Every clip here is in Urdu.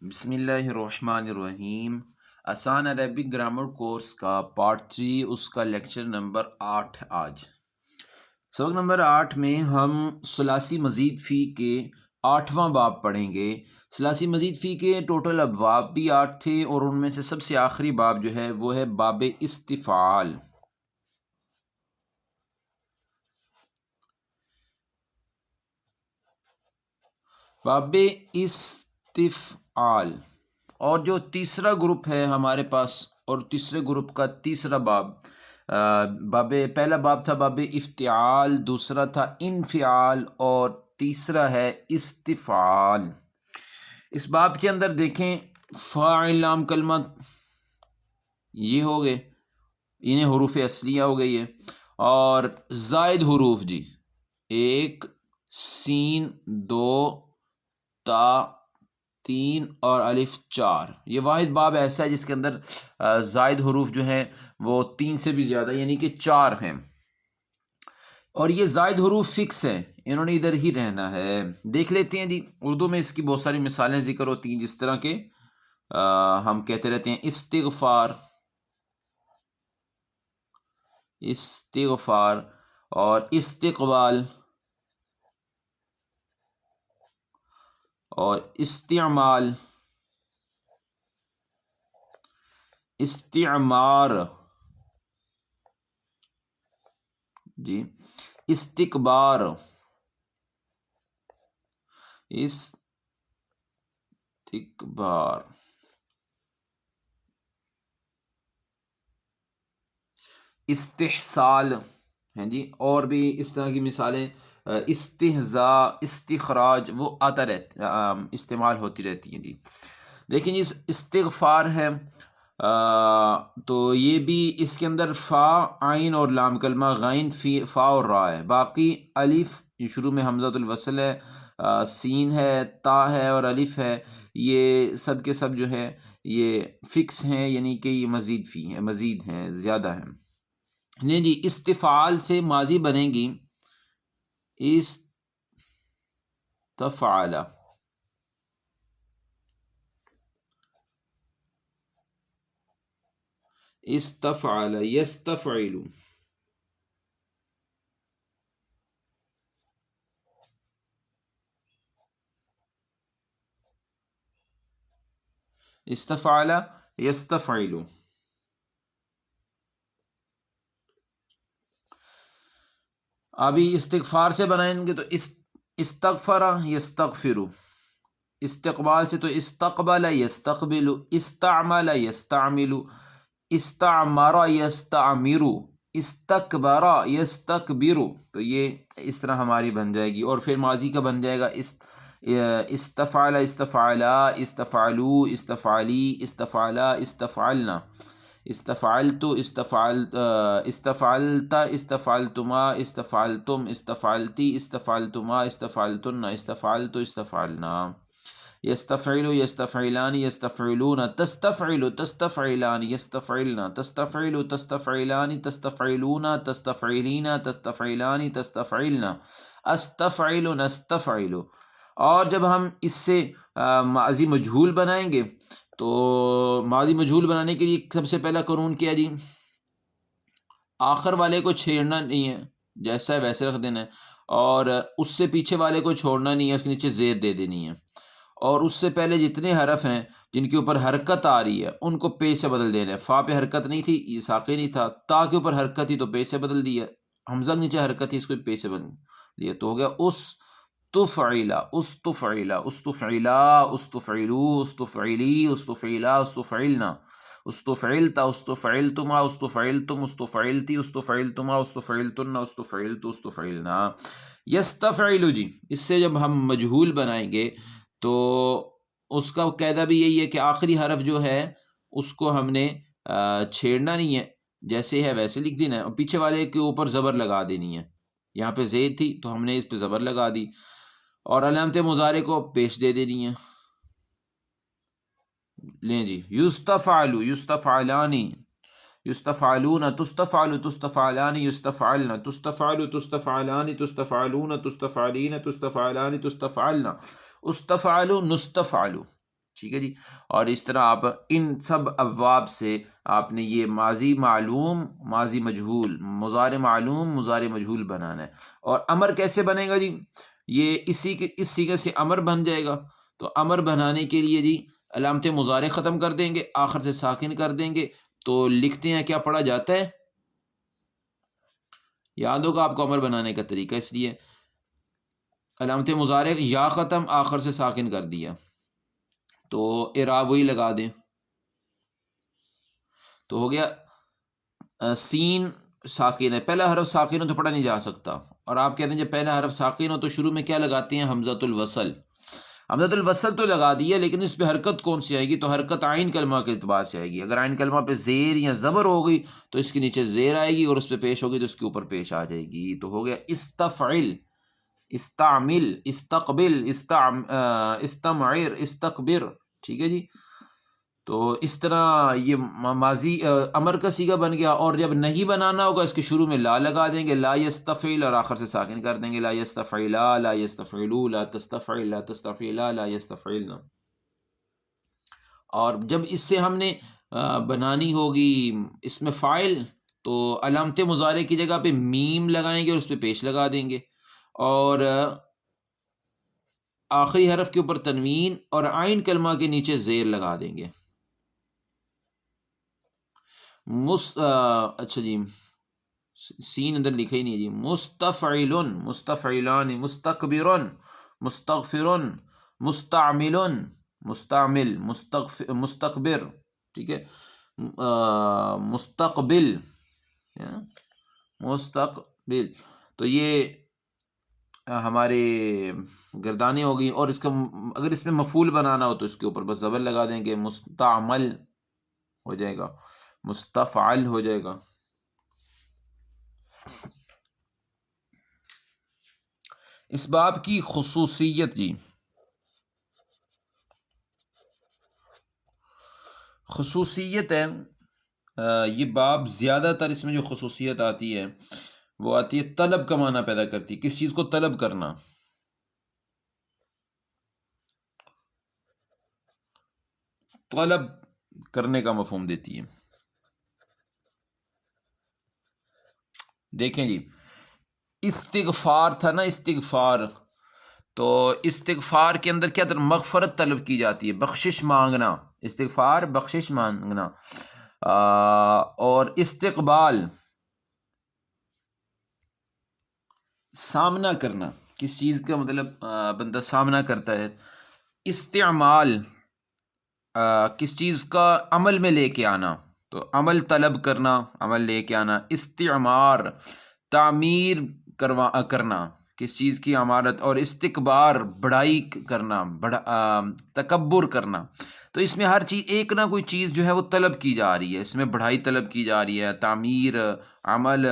بسم اللہ الرحمن الرحیم۔ آسان عربک گرامر کورس کا پارٹ 3، اس کا لیکچر نمبر 8 آج۔ سبق نمبر 8 میں ہم ثلاثی مزید فی کے 8واں باب پڑھیں گے۔ ثلاثی مزید فی کے ٹوٹل ابواب بھی 8 تھے، اور ان میں سے سب سے آخری باب جو ہے وہ ہے باب استفعال۔ باب استفعال، اور جو تیسرا گروپ ہے ہمارے پاس، اور تیسرے گروپ کا تیسرا پہلا باب تھا باب افتعال، دوسرا تھا انفعال، اور تیسرا ہے استفعال۔ اس باب کے اندر دیکھیں، فاعل لام کلمہ یہ ہو گئے، انہیں حروف اصلیہ ہو گئی ہے، اور زائد حروف جی 1 سین 2 تا 3 اور الف 4۔ یہ واحد باب ایسا ہے جس کے اندر زائد حروف جو ہیں وہ 3 سے بھی زیادہ یعنی کہ 4 ہیں، اور یہ زائد حروف فکس ہیں، انہوں نے ادھر ہی رہنا ہے۔ دیکھ لیتے ہیں جی، اردو میں اس کی بہت ساری مثالیں ذکر ہوتی ہیں، جس طرح کے ہم کہتے رہتے ہیں استغفار، استغفار اور استقبال اور استعمال، استعمار جی، استکبار، استکبار، استحصال ہیں جی، اور بھی اس طرح کی مثالیں، استہزاء، استخراج، وہ آتا رہتا استعمال ہوتی رہتی ہیں جی۔ دیکھیں جی، استغفار ہے، تو یہ بھی اس کے اندر فا، عین اور لام کلمہ، غین، فا اور را ہے، باقی الف، یہ شروع میں حمزۃ الوصل ہے، سین ہے، تا ہے اور الف ہے، یہ سب کے سب جو ہے یہ فکس ہیں، یعنی کہ یہ مزید فی ہیں، مزید ہیں، زیادہ ہیں۔ نہیں جی، استفعال سے ماضی بنے گی استفعل، استفعل، یستفعل، استفعل، یستفعل۔ ابھی استغفار سے بنائیں گے تو استغفر، یستغفر، استقبال سے تو استقبل، یستقبل، استعمل، یستعمل، استعمر، یستعمر، استکبر، یستکبر، تو یہ اس طرح ہماری بن جائے گی۔ اور پھر ماضی کا بن جائے گا استفعل، استفعلا، استفعلوا، استفعلی، استفعلا، استفعلنا، استفعلت، استفعلت، استفعلتما، استفعلتم، استفعلتی، استفعلتما، استفعلتن، استفعلت، استفعلنا، یستفعل، یستفعلان، یستفعلون، تستفعل، تستفعلان، یستفعلن، تستفعل، تستفعلان، تستفعلون، تستفعلین، تستفعلان، تستفعلن، استفعل، نستفعل۔ اور جب ہم اس سے ماضی مجہول بنائیں گے تو ماضی مجہول بنانے کے لیے سب سے پہلا قانون کیا جی، آخر والے کو چھیڑنا نہیں ہے، جیسا ہے ویسے رکھ دینا ہے، اور اس سے پیچھے والے کو چھوڑنا نہیں ہے، اس کے نیچے زیر دے دینی ہے، اور اس سے پہلے جتنے حرف ہیں جن کے اوپر حرکت آ رہی ہے ان کو پے سے بدل دینا ہے۔ فا پہ حرکت نہیں تھی، یہ ساقی نہیں تھا، تا کے اوپر حرکت تھی تو پے سے بدل دیا، حمزہ کے نیچے حرکت تھی، اس کو پے سے بدل دیا، تو ہو گیا استفعلا، استفعلا، استفعلا، استفعلو، استفعلی، استفعلا، استفعلنا، استفعلت، استفعلتما، استفعلتم، استفعلتی، استفعلتما، استفعلتن، استفعلت، استفعلنا، یستفعل جی، اس سے جب ہم مجہول بنائیں گے تو اس کا قاعدہ بھی یہی ہے کہ آخری حرف جو ہے اس کو ہم نے چھیڑنا نہیں ہے، جیسے ہے ویسے لکھ دینا ہے، اور پیچھے والے کے اوپر زبر لگا دینی ہے۔ یہاں پہ زید تھی تو ہم نے اس پہ زبر لگا دی، اور علامت مضارع کو پیش دے دینی ہے۔ لیں جی، یستفعل، یستفعلانی، یستفعلون، تستفعل، تستفعلان، یستفعلن، تستفعل، تستفعلان، تستفعلون، تستفعلین، تستفعلان، تستفعلن، استفعل، نستفعل، ٹھیک ہے جی. اور اس طرح آپ ان سب ابواب سے آپ نے یہ ماضی معلوم، ماضی مجہول، مضارع معلوم، مضارع مجہول بنانا ہے. اور امر کیسے بنے گا جی؟ یہ اس سیغے سے امر بن جائے گا. تو امر بنانے کے لیے جی علامت مضارع ختم کر دیں گے، آخر سے ساکن کر دیں گے. تو لکھتے ہیں کیا پڑھا جاتا ہے، یاد ہوگا آپ کو امر بنانے کا طریقہ. اس لیے علامت مضارع یا ختم، آخر سے ساکن کر دیا، تو اعراب وہی لگا دیں. تو ہو گیا سین ساکن ہے، پہلا حرف ساکن ہو تو پڑھا نہیں جا سکتا. اور آپ کہتے ہیں جب پہلا حرف ساکن ہو تو شروع میں کیا لگاتے ہیں؟ حمزۃ الوصل. حمزۃ الوصل تو لگا دیا، لیکن اس پہ حرکت کون سی آئے گی؟ تو حرکت عین کلمہ کے اعتبار سے آئے گی. اگر عین کلمہ پہ زیر یا زبر ہو گئی تو اس کے نیچے زیر آئے گی، اور اس پہ پیش ہوگی تو اس کے اوپر پیش آ جائے گی. تو ہو گیا استفعل، استعمل، استقبل، استمعر، استکبر. ٹھیک ہے جی. تو اس طرح یہ ماضی امر کا صیغہ بن گیا. اور جب نہیں بنانا ہوگا اس کے شروع میں لا لگا دیں گے، لا یستفعل، اور آخر سے ساکن کر دیں گے، لا یستفعلا، لا یستفعلوا، لا تستفعل، لا تستفعلا، لا یستفعلنا. اور جب اس سے ہم نے بنانی ہوگی اس میں فاعل، تو علامت مضارع کی جگہ پہ میم لگائیں گے اور اس پہ پیش لگا دیں گے، اور آخری حرف کے اوپر تنوین اور عین کلمہ کے نیچے زیر لگا دیں گے. اچھا جی، سین اندر لکھا ہی نہیں جی. مستفعل، مستفعلان، مستکبر، مستغفر، مستعمل، مستعمل، مستکبر. ٹھیک ہے. مستقبل، مستقبل. تو یہ ہمارے گردانیں ہو گئی. اور اس کا اگر اس میں مفعول بنانا ہو تو اس کے اوپر بس زبر لگا دیں گے، مستعمل ہو جائے گا، مستفعل ہو جائے گا. اس باب کی خصوصیت جی، خصوصیت ہے یہ باب زیادہ تر اس میں جو خصوصیت آتی ہے وہ آتی ہے طلب کا معنی پیدا کرتی ہے. کس چیز کو طلب کرنا؟ طلب کرنے کا مفہوم دیتی ہے. دیکھیں جی، استغفار تھا نا، استغفار. تو استغفار کے اندر کیا مغفرت طلب کی جاتی ہے، بخشش مانگنا. استغفار بخشش مانگنا. اور استقبال سامنا کرنا، کس چیز کا مطلب بندہ سامنا کرتا ہے. استعمال کس چیز کا عمل میں لے کے آنا، تو عمل طلب کرنا، عمل لے کے آنا. استعمار تعمیر کرنا، کس چیز کی عمارت. اور استکبار بڑائی کرنا، تکبر کرنا. تو اس میں ہر چیز ایک نہ کوئی چیز جو ہے وہ طلب کی جا رہی ہے. اس میں بڑھائی طلب کی جا رہی ہے، تعمیر، عمل.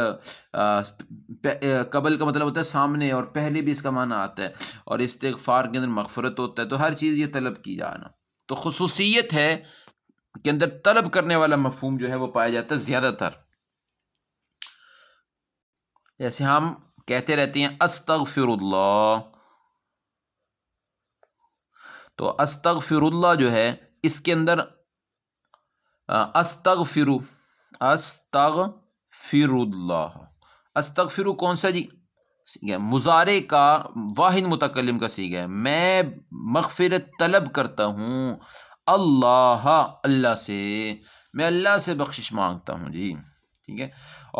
قبل کا مطلب ہوتا ہے سامنے، اور پہلے بھی اس کا معنی آتا ہے. اور استغفار کے اندر مغفرت ہوتا ہے. تو ہر چیز یہ طلب کی جانا. تو خصوصیت ہے کہ اندر طلب کرنے والا مفہوم جو ہے وہ پایا جاتا ہے زیادہ تر. جیسے ہم کہتے رہتے ہیں استغفر اللہ، تو استغفر اللہ جو ہے اس کے اندر استغفر اللہ، استغفر کون سا جی؟ مضارع کا واحد متکلم کا صیغہ ہے. میں مغفرت طلب کرتا ہوں اللہ سے، میں اللہ سے بخشش مانگتا ہوں جی. ٹھیک ہے.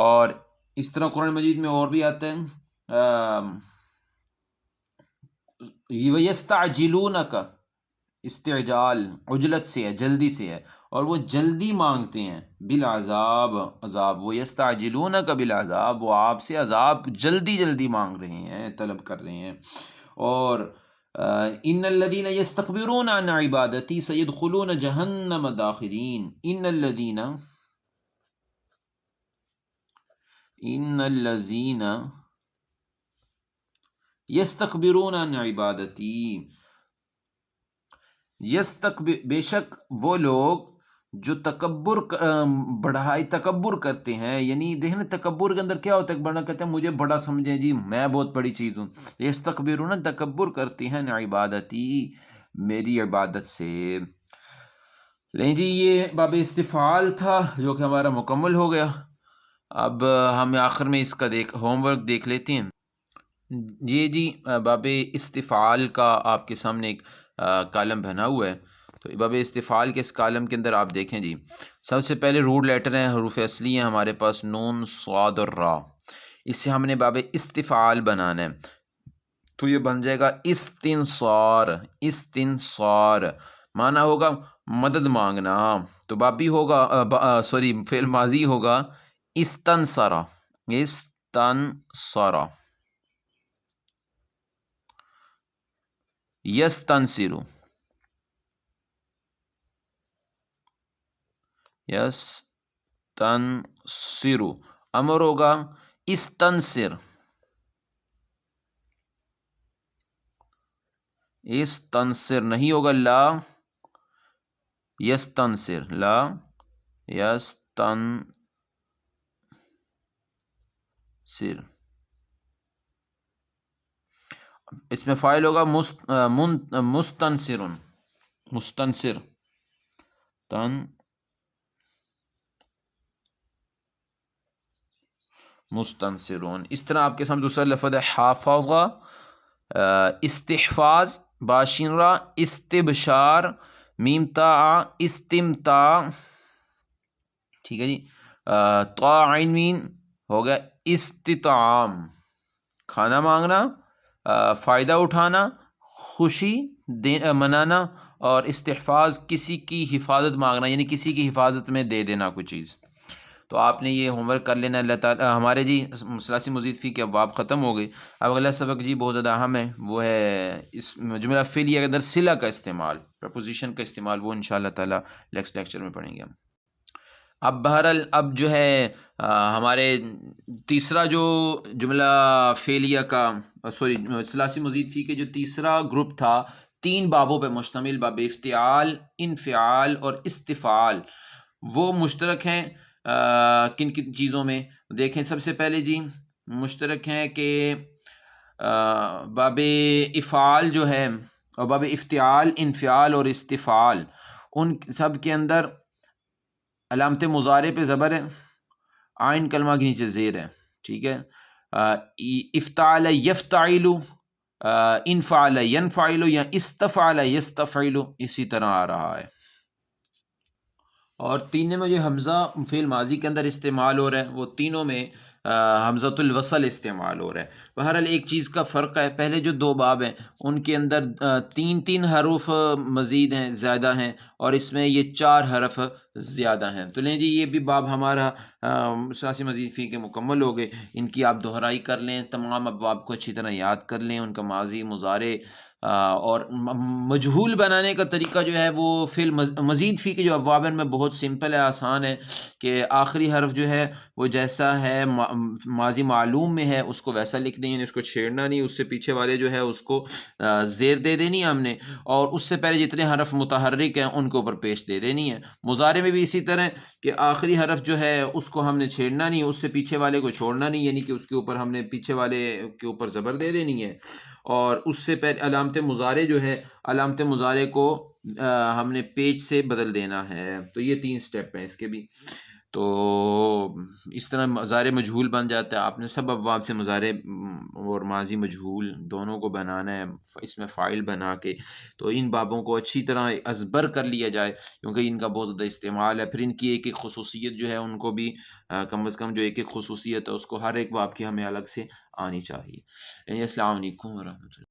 اور اس طرح قرآن مجید میں اور بھی آتا ہے وَيَسْتَعْجِلُونَكَ، استعجال عجلت سے ہے، جلدی سے ہے، اور وہ جلدی مانگتے ہیں بالعذاب، عذاب. وَيَسْتَعْجِلُونَكَ بِالْعَذَابِ، وہ آپ سے عذاب جلدی جلدی مانگ رہے ہیں، طلب کر رہے ہیں. اور ان الذین یستکبرون عن عبادتی سیدخلون جہنم داخرین. ان الذین یستکبرون عن عبادتی، بے شک وہ لوگ جو تکبر کرتے ہیں. یعنی دیکھنا تکبر کے اندر کیا ہوتا ہے، بڑا کہتے ہیں مجھے بڑا سمجھیں جی، میں بہت بڑی چیز ہوں. یستکبرون تکبر کرتے ہیں عبادتی، میری عبادت سے. لیں جی یہ باب استفعال تھا جو کہ ہمارا مکمل ہو گیا. اب ہم آخر میں اس کا ہوم ورک دیکھ لیتے ہیں. یہ جی باب استفعال کا آپ کے سامنے ایک کالم بنا ہوا ہے. تو باب استفعال کے اس کالم کے اندر آپ دیکھیں جی، سب سے پہلے روٹ لیٹر ہیں، حروف اصلی ہیں ہمارے پاس نون صاد اور را. اس سے ہم نے باب استفعال بنانا ہے. تو یہ بن جائے گا استنصار. استنصار معنی ہوگا مدد مانگنا. تو بابی ہوگا سوری فعل ماضی ہوگا استنصرا. استنصرا. یستنصرو. یستنصرو. امر ہوگا استنصر. استنصر نہیں ہوگا لا یستنصر. لا یستنصر. اس میں فاعل ہوگا مستنصر. مستنصر. مستنصرون. اس طرح آپ کے سامنے دوسرا لفظ ہے حافظہ، استحفاظ، باشرہ استبشار، میم تا استمتاع. ٹھیک ہے جی. طا عین مین ہو گیا استطعام، کھانا مانگنا، فائدہ اٹھانا، خوشی منانا، اور استحفاظ کسی کی حفاظت مانگنا، یعنی کسی کی حفاظت میں دے دینا کوئی چیز. تو آپ نے یہ ہوم ورک کر لینا. اللہ تعالیٰ ہمارے جی ثلاثی مزید فی کے ابواب ختم ہو گئی. اب اگلا سبق جی بہت زیادہ اہم ہے، وہ ہے اس جملہ فعلیہ کے اندر صلہ کا استعمال، پرپوزیشن کا استعمال. وہ انشاءاللہ تعالیٰ نیکسٹ لیکچر میں پڑھیں گے ہم. اب بہرحال اب جو ہے ہمارے تیسرا جو جملہ فعلیہ کا سوری ثلاثی مزید فی کے جو تیسرا گروپ تھا، 3 بابوں پہ مشتمل، باب افتعال، انفعال اور استفعال، وہ مشترک ہیں کن کن چیزوں میں دیکھیں. سب سے پہلے جی مشترک ہیں کہ باب افعال جو ہے اور باب افتعال، انفعال اور استفعال، ان سب کے اندر علامت مضارع پہ زبر ہے، عین کلمہ کے نیچے زیر ہے. ٹھیک ہے. افتعل یفتعل، انفعل ینفعل، یا استفعل یستفعل، اسی طرح آ رہا ہے. اور تینوں میں جو حمزہ فعل ماضی کے اندر استعمال ہو رہا ہے، وہ تینوں میں حمزۃ الوصل استعمال ہو رہا ہے. بہرحال ایک چیز کا فرق ہے، پہلے جو 2 باب ہیں ان کے اندر 3 حروف مزید ہیں، زیادہ ہیں، اور اس میں یہ 4 حرف زیادہ ہیں. تو لیں جی یہ بھی باب ہمارا ثلاثی مزید فی کے مکمل ہو گئے. ان کی آپ دہرائی کر لیں، تمام ابواب کو اچھی طرح یاد کر لیں، ان کا ماضی، مضارع اور مجہول بنانے کا طریقہ جو ہے وہ فعل مزید فی کے جو ابواب میں بہت سمپل ہے، آسان ہے، کہ آخری حرف جو ہے وہ جیسا ہے ماضی معلوم میں ہے اس کو ویسا لکھ دیں، یعنی اس کو چھیڑنا نہیں، اس سے پیچھے والے جو ہے اس کو زیر دے دینی ہے ہم نے، اور اس سے پہلے جتنے حرف متحرک ہیں ان کے اوپر پیش دے دینی ہے. مضارع میں بھی اسی طرح کہ آخری حرف جو ہے اس کو ہم نے چھیڑنا نہیں، اس سے پیچھے والے کو چھوڑنا نہیں، یعنی کہ اس کے اوپر ہم نے پیچھے والے کے اوپر زبر دے دینی ہے. اور اس سے پہلے علامت مضارع جو ہے، علامت مضارع کو ہم نے پیج سے بدل دینا ہے. تو یہ 3 سٹیپ ہیں اس کے بھی. تو اس طرح مضارع مجہول بن جاتا ہے. آپ نے سب ابواب سے مضارع اور ماضی مجہول دونوں کو بنانا ہے اس میں فاعل بنا کے. تو ان بابوں کو اچھی طرح ازبر کر لیا جائے کیونکہ ان کا بہت زیادہ استعمال ہے. پھر ان کی ایک ایک خصوصیت جو ہے ان کو بھی کم از کم جو ایک ایک خصوصیت ہے اس کو ہر ایک باب کی ہمیں الگ سے آنی چاہیے. السلام علیکم ورحمۃ اللہ.